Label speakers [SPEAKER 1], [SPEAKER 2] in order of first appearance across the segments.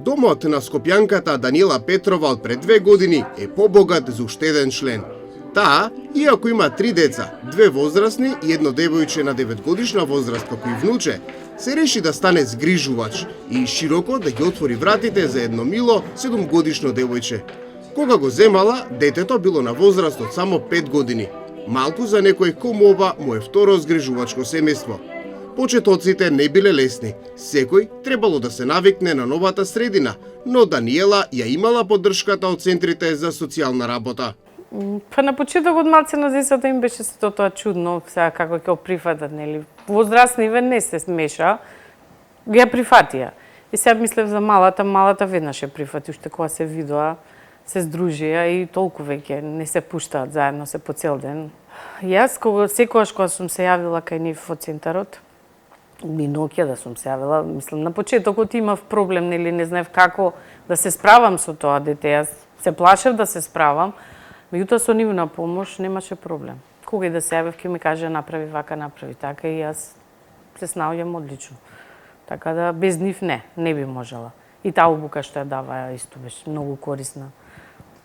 [SPEAKER 1] Домот на скопјанката Даниела Петрова од пред 2 години е побогат за уште еден член. Таа, иако има 3 деца, 2 возрастни и едно девојче на 9-годишна возраст како и внуче, се реши да стане згрижувач и широко да ги отвори вратите за едно мило 7-годишно девојче. Кога го земала, детето било на возраст од само 5 години. Малку за некој кому ова му е второ згрижувачко семејство. Почетоците не биле лесни. Секој требало да се навикне на новата средина, но Даниела ја имала поддршката од центрите за социјална работа.
[SPEAKER 2] Па на почетокот малце на децата им беше се тоа чудно, сега како ќе го прифатат, нели? Возрастниве не се смеша, ја прифатија. И сега мислев за малата веднаш ја прифати, уште кога се видоа, се здружија и толку веќе не се пуштаат заедно се по цел ден. Јас секогаш кога сум се јавила кај нив во центарот, миноќе да сум се јавила, мислам на почетокот имав проблем, нели не знаев како да се справам со тоа дете. Јас се плашев да се справам, меѓутоа со нивна помош немаше проблем. Кога и да се јавев ќе ми каже направи вака, направи така и јас се снаоѓам одлично. Така да без нив не би можела. И таа обука што ја дава исто беше многу корисна.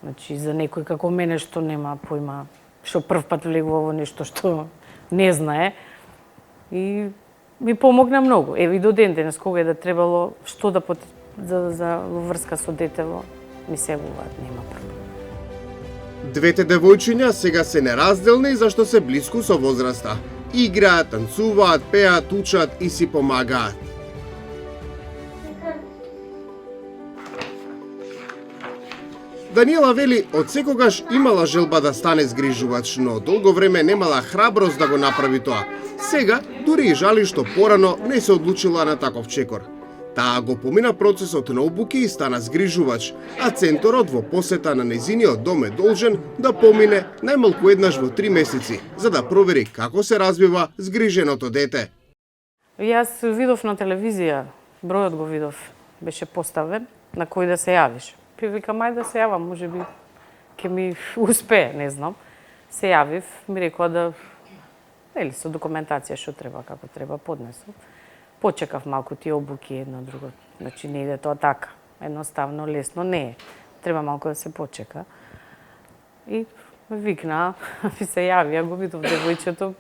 [SPEAKER 2] Значи за некој како мене што нема појма, што прв пат влегува во нешто што не знае и ми помогна многу. Еве и до ден денес кога е да требало што да за врска со детево ми се јавуваат, нема проблем.
[SPEAKER 1] Двете девојчиња сега се неразделни зашто се блиску со возраста. Играат, танцуваат, пеат, учат и си помагаат. Даниела вели од секогаш имала желба да стане згрижувач, но долго време немала храброст да го направи тоа. Сега дури и жали што порано не се одлучила на таков чекор. Таа го помина процесот на обуки и стана згрижувач, а центарот во посета на нејзиниот дом е должен да помине најмалку еднаш во 3 месеци, за да провери како се развива згриженото дете.
[SPEAKER 2] Јас видов на телевизија, бројот го видов, беше поставен на кој да се јавиш. Привикам, ајде да се јавам, можеби ќе ми успее, не знам. Се јавив, ми рекоа да, нели, со документација што треба, како треба, поднесов. Почекав малку тие обуки едно друго. Значи не иде тоа така, едноставно, лесно не е. Треба малку да се почека. И викна, ми се јавија, го видов девојчето.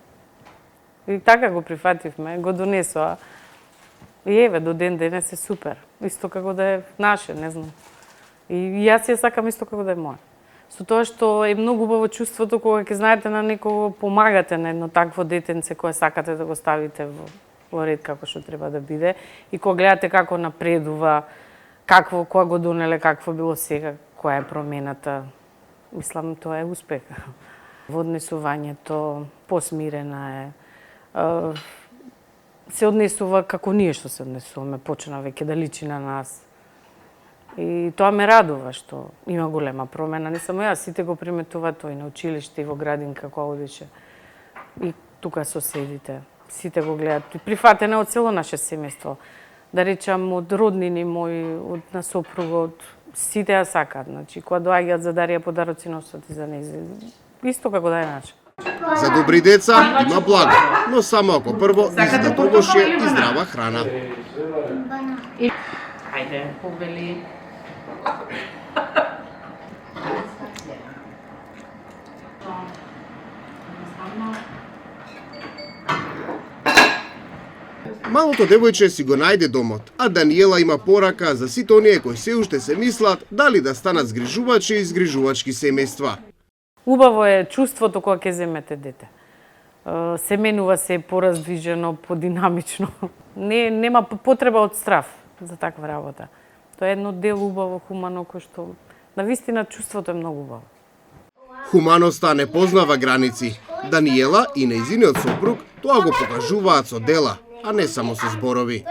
[SPEAKER 2] И така го прифативме, го донесоа. И еве, до ден денес е супер. Исто како да е наше, не знам. И јас ја сакам исто како да е моја. Со тоа што е многу убаво чувството кога ќе знаете на некого, помагате на едно такво детенце кое сакате да го ставите во ред како што треба да биде и кога гледате како напредува, кога го донеле, какво било сега, која е промената. Мислам, тоа е успех. Во однесувањето посмирена е. Се однесува како ние што се однесуваме, почна веќе да личи на нас. И тоа ме радува што има голема промена. Не само јас, сите го приметуваат тој на училиште и во градинка кога одише. И тука соседите, сите го гледаат. И прифатена од цело наше семејство. Да речам, од роднини мои, од на сопругот, сите ја сакаат. Значи, кога доаѓаат за Дарија подароци носат и за нејзе. Исто како да е наше.
[SPEAKER 1] За добри деца има благо, но само ако прво изедат овошје и здрава храна.
[SPEAKER 2] Ајде, побели.
[SPEAKER 1] Малото девојче си го најде домот, а Даниела има порака за сите оние кои се уште се мислат дали да станат згрижувачи и згрижувачки семејства.
[SPEAKER 2] Убаво е чувството кога ќе земете дете. Се менува се пораздвижено, подинамично. Нема потреба од страв за таква работа. Тоа е едно дело убаво, хумано, кој што навистина чувството е многу убаво.
[SPEAKER 1] Хуманоста не познава граници. Даниела и нејзиниот сопруг тоа го покажуваат со дела, а не само со зборови.